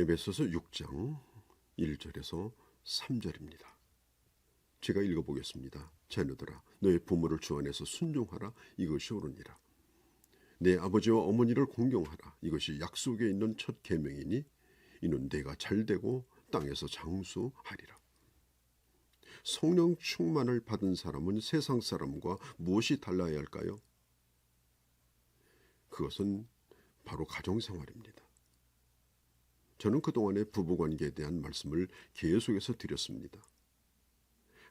에베소서 6장 1절에서 3절입니다. 제가 읽어보겠습니다. 자녀들아, 너의 부모를 주 안에서 순종하라. 이것이 옳으니라. 내 아버지와 어머니를 공경하라. 이것이 약속에 있는 첫 계명이니 이는 내가 잘되고 땅에서 장수하리라. 성령 충만을 받은 사람은 세상 사람과 무엇이 달라야 할까요? 그것은 바로 가정생활입니다. 저는 그동안의 부부관계에 대한 말씀을 계속해서 드렸습니다.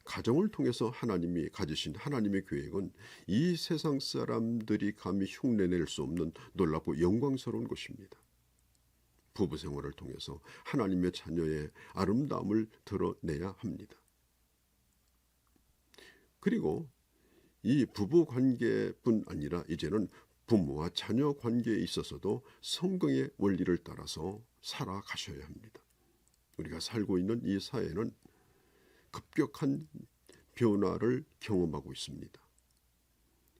가정을 통해서 하나님이 가지신 하나님의 계획은 이 세상 사람들이 감히 흉내낼 수 없는 놀랍고 영광스러운 것입니다. 부부 생활을 통해서 하나님의 자녀의 아름다움을 드러내야 합니다. 그리고 이 부부 관계뿐 아니라 이제는 부모와 자녀 관계에 있어서도 성경의 원리를 따라서 살아가셔야 합니다. 우리가 살고 있는 이 사회는 급격한 변화를 경험하고 있습니다.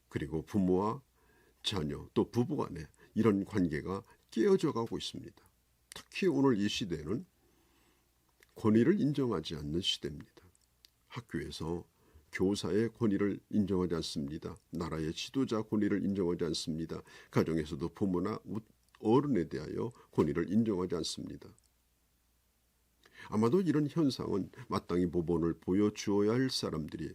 그리고 부모와 자녀 또 부부간에 이런 관계가 깨어져 가고 있습니다. 특히 오늘 이 시대는 권위를 인정하지 않는 시대입니다. 학교에서 교사의 권위를 인정하지 않습니다. 나라의 지도자 권위를 인정하지 않습니다. 가정에서도 부모나 어른에 대하여 권위를 인정하지 않습니다. 아마도 이런 현상은 마땅히 모범을 보여주어야 할 사람들이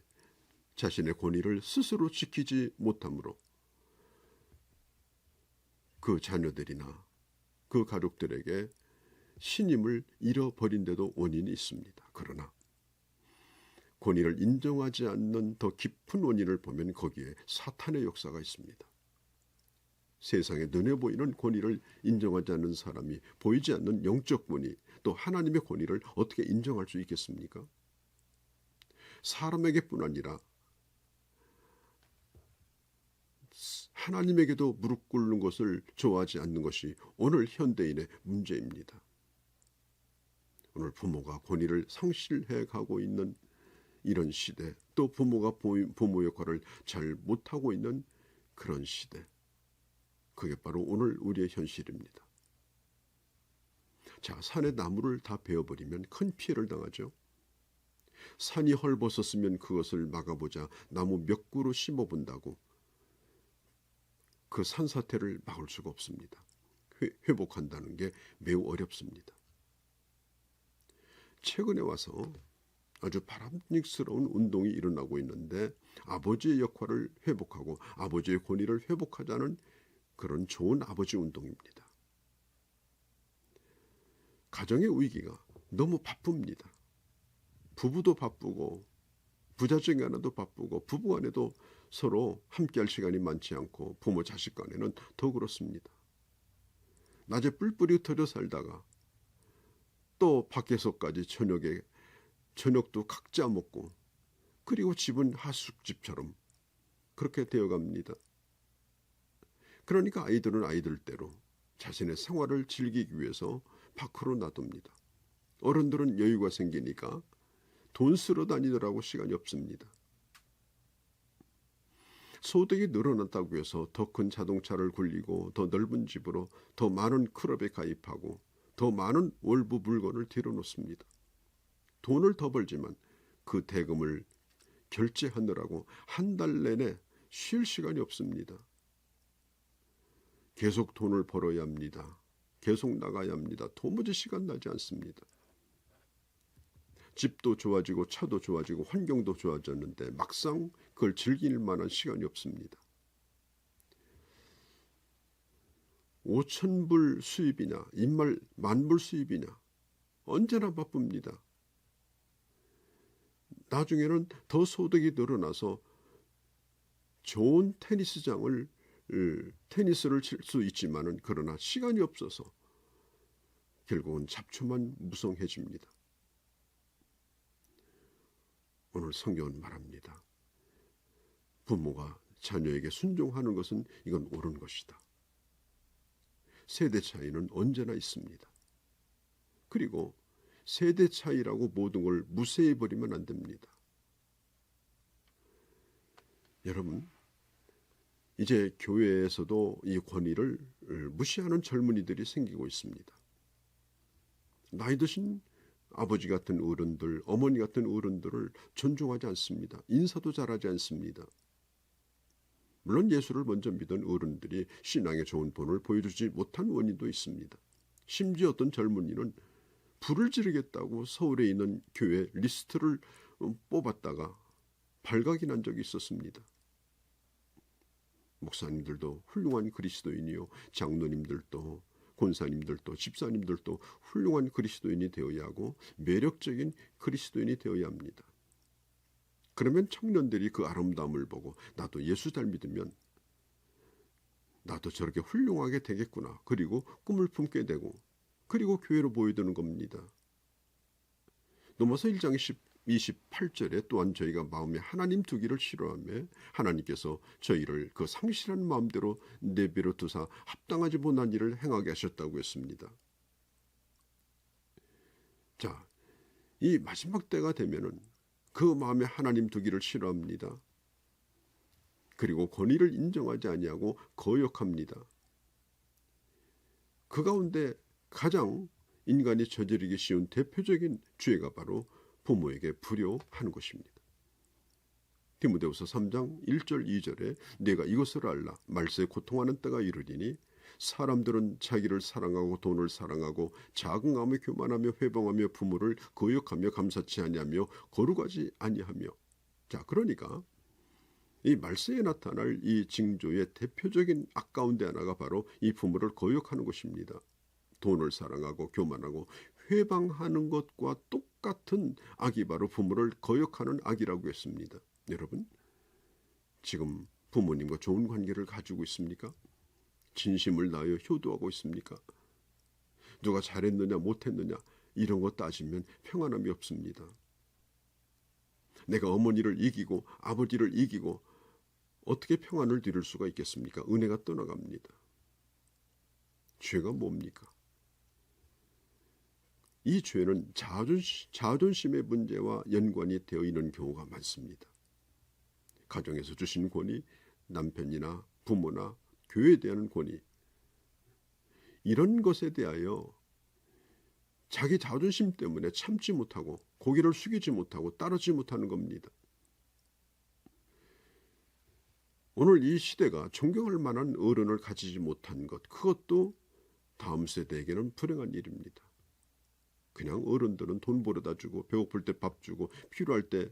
자신의 권위를 스스로 지키지 못하므로 그 자녀들이나 그 가족들에게 신임을 잃어버린 데도 원인이 있습니다. 그러나 권위를 인정하지 않는 더 깊은 원인을 보면 거기에 사탄의 역사가 있습니다. 세상에 눈에 보이는 권위를 인정하지 않는 사람이 보이지 않는 영적 권위, 또 하나님의 권위를 어떻게 인정할 수 있겠습니까? 사람에게뿐 아니라 하나님에게도 무릎 꿇는 것을 좋아하지 않는 것이 오늘 현대인의 문제입니다. 오늘 부모가 권위를 상실해 가고 있는 이런 시대, 또 부모가 부모 역할을 잘 못하고 있는 그런 시대, 그게 바로 오늘 우리의 현실입니다. 자, 산의 나무를 다 베어버리면 큰 피해를 당하죠. 산이 헐벗었으면 그것을 막아보자 나무 몇 그루 심어본다고 그 산사태를 막을 수가 없습니다. 회복한다는 게 매우 어렵습니다. 최근에 와서 아주 바람직스러운 운동이 일어나고 있는데 아버지의 역할을 회복하고 아버지의 권위를 회복하자는 그런 좋은 아버지 운동입니다. 가정의 위기가 너무 바쁩니다. 부부도 바쁘고 부자증 하나도 바쁘고 부부 안에도 서로 함께할 시간이 많지 않고 부모 자식 간에는 더 그렇습니다. 낮에 뿔뿔이 흩어져 살다가 또 밖에서까지 저녁도 각자 먹고 그리고 집은 하숙집처럼 그렇게 되어갑니다. 그러니까 아이들은 아이들대로 자신의 생활을 즐기기 위해서 밖으로 놔둡니다. 어른들은 여유가 생기니까 돈 쓰러 다니느라고 시간이 없습니다. 소득이 늘어났다고 해서 더 큰 자동차를 굴리고 더 넓은 집으로 더 많은 클럽에 가입하고 더 많은 월부 물건을 들여놓습니다. 돈을 더 벌지만 그 대금을 결제하느라고 한 달 내내 쉴 시간이 없습니다. 계속 돈을 벌어야 합니다. 계속 나가야 합니다. 도무지 시간 나지 않습니다. 집도 좋아지고 차도 좋아지고 환경도 좋아졌는데 막상 그걸 즐길 만한 시간이 없습니다. 5,000불 수입이냐 인말 10,000불 수입이냐 언제나 바쁩니다. 나중에는 더 소득이 늘어나서 좋은 테니스장을 테니스를 칠 수 있지만은 그러나 시간이 없어서 결국은 잡초만 무성해집니다. 오늘 성경은 말합니다. 부모가 자녀에게 순종하는 것은 이건 옳은 것이다. 세대 차이는 언제나 있습니다. 그리고 세대 차이라고 모든 걸 무시해버리면 안 됩니다. 여러분, 이제 교회에서도 이 권위를 무시하는 젊은이들이 생기고 있습니다. 나이 드신 아버지 같은 어른들, 어머니 같은 어른들을 존중하지 않습니다. 인사도 잘하지 않습니다. 물론 예수를 먼저 믿은 어른들이 신앙의 좋은 본을 보여주지 못한 원인도 있습니다. 심지어 어떤 젊은이는 불을 지르겠다고 서울에 있는 교회 리스트를 뽑았다가 발각이 난 적이 있었습니다. 목사님들도 훌륭한 그리스도인이요, 장로님들도, 권사님들도, 집사님들도 훌륭한 그리스도인이 되어야 하고 매력적인 그리스도인이 되어야 합니다. 그러면 청년들이 그 아름다움을 보고 나도 예수 잘 믿으면 나도 저렇게 훌륭하게 되겠구나. 그리고 꿈을 품게 되고 그리고 교회로 모여드는 겁니다. 넘어서 1장 28절에 또한 저희가 마음에 하나님 두기를 싫어하며 하나님께서 저희를 그 상실한 마음대로 내버려 두사 합당하지 못한 일을 행하게 하셨다고 했습니다. 자, 이 마지막 때가 되면은 그 마음에 하나님 두기를 싫어합니다. 그리고 권위를 인정하지 아니하고 거역합니다. 그 가운데 가장 인간이 저지르기 쉬운 대표적인 죄가 바로 부모에게 불효하는 것입니다. 디모데후서 3장 1절 2절에 내가 이것을 알라 말세에 고통하는 때가 이르리니 사람들은 자기를 사랑하고 돈을 사랑하고 자긍하며 교만하며 회방하며 부모를 거역하며 감사치 아니하며 거룩하지 아니하며. 자, 그러니까 이 말세에 나타날 이 징조의 대표적인 악 가운데 하나가 바로 이 부모를 거역하는 것입니다. 돈을 사랑하고 교만하고 회방하는 것과 똑같은 악이 바로 부모를 거역하는 악이라고 했습니다. 여러분, 지금 부모님과 좋은 관계를 가지고 있습니까? 진심을 다하여 효도하고 있습니까? 누가 잘했느냐 못했느냐 이런 거 따지면 평안함이 없습니다. 내가 어머니를 이기고 아버지를 이기고 어떻게 평안을 누릴 수가 있겠습니까? 은혜가 떠나갑니다. 죄가 뭡니까? 이 죄는 자존심의 문제와 연관이 되어 있는 경우가 많습니다. 가정에서 주신 권위, 남편이나 부모나 교회에 대한 권위, 이런 것에 대하여 자기 자존심 때문에 참지 못하고 고개를 숙이지 못하고 따르지 못하는 겁니다. 오늘 이 시대가 존경할 만한 어른을 가지지 못한 것, 그것도 다음 세대에게는 불행한 일입니다. 그냥 어른들은 돈 벌어다 주고 배고플 때 밥 주고 필요할 때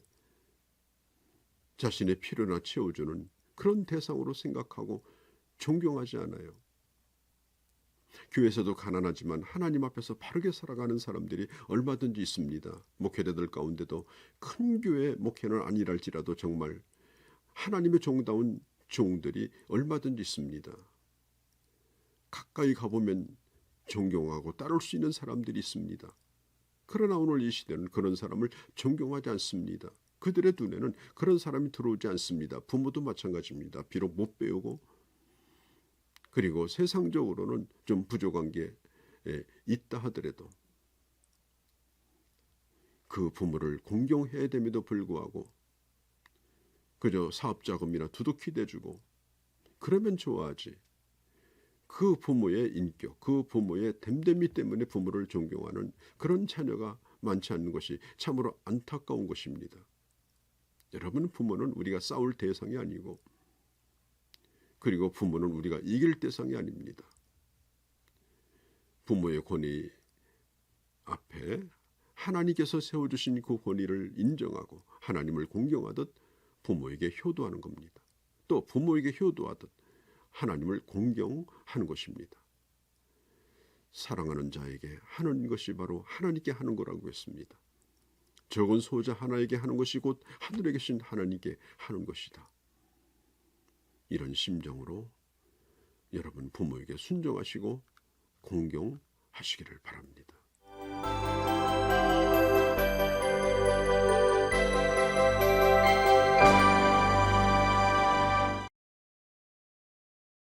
자신의 필요나 채워주는 그런 대상으로 생각하고 존경하지 않아요. 교회에서도 가난하지만 하나님 앞에서 바르게 살아가는 사람들이 얼마든지 있습니다. 목회자들 가운데도 큰 교회 목회는 아니랄지라도 정말 하나님의 종다운 종들이 얼마든지 있습니다. 가까이 가보면 존경하고 따를 수 있는 사람들이 있습니다. 그러나 오늘 이 시대는 그런 사람을 존경하지 않습니다. 그들의 눈에는 그런 사람이 들어오지 않습니다. 부모도 마찬가지입니다. 비록 못 배우고 그리고 세상적으로는 좀 부족한 게 있다 하더라도 그 부모를 공경해야 됨에도 불구하고 그저 사업자금이나 두둑히 대주고 그러면 좋아하지. 그 부모의 인격, 그 부모의 됨됨이 때문에 부모를 존경하는 그런 자녀가 많지 않는 것이 참으로 안타까운 것입니다. 여러분, 부모는 우리가 싸울 대상이 아니고 그리고 부모는 우리가 이길 대상이 아닙니다. 부모의 권위 앞에 하나님께서 세워주신 그 권위를 인정하고 하나님을 공경하듯 부모에게 효도하는 겁니다. 또 부모에게 효도하듯 하나님을 공경하는 것입니다. 사랑하는 자에게 하는 것이 바로 하나님께 하는 거라고 했습니다. 적은 소자 하나에게 하는 것이 곧 하늘에 계신 하나님께 하는 것이다. 이런 심정으로 여러분 부모에게 순종하시고 공경하시기를 바랍니다.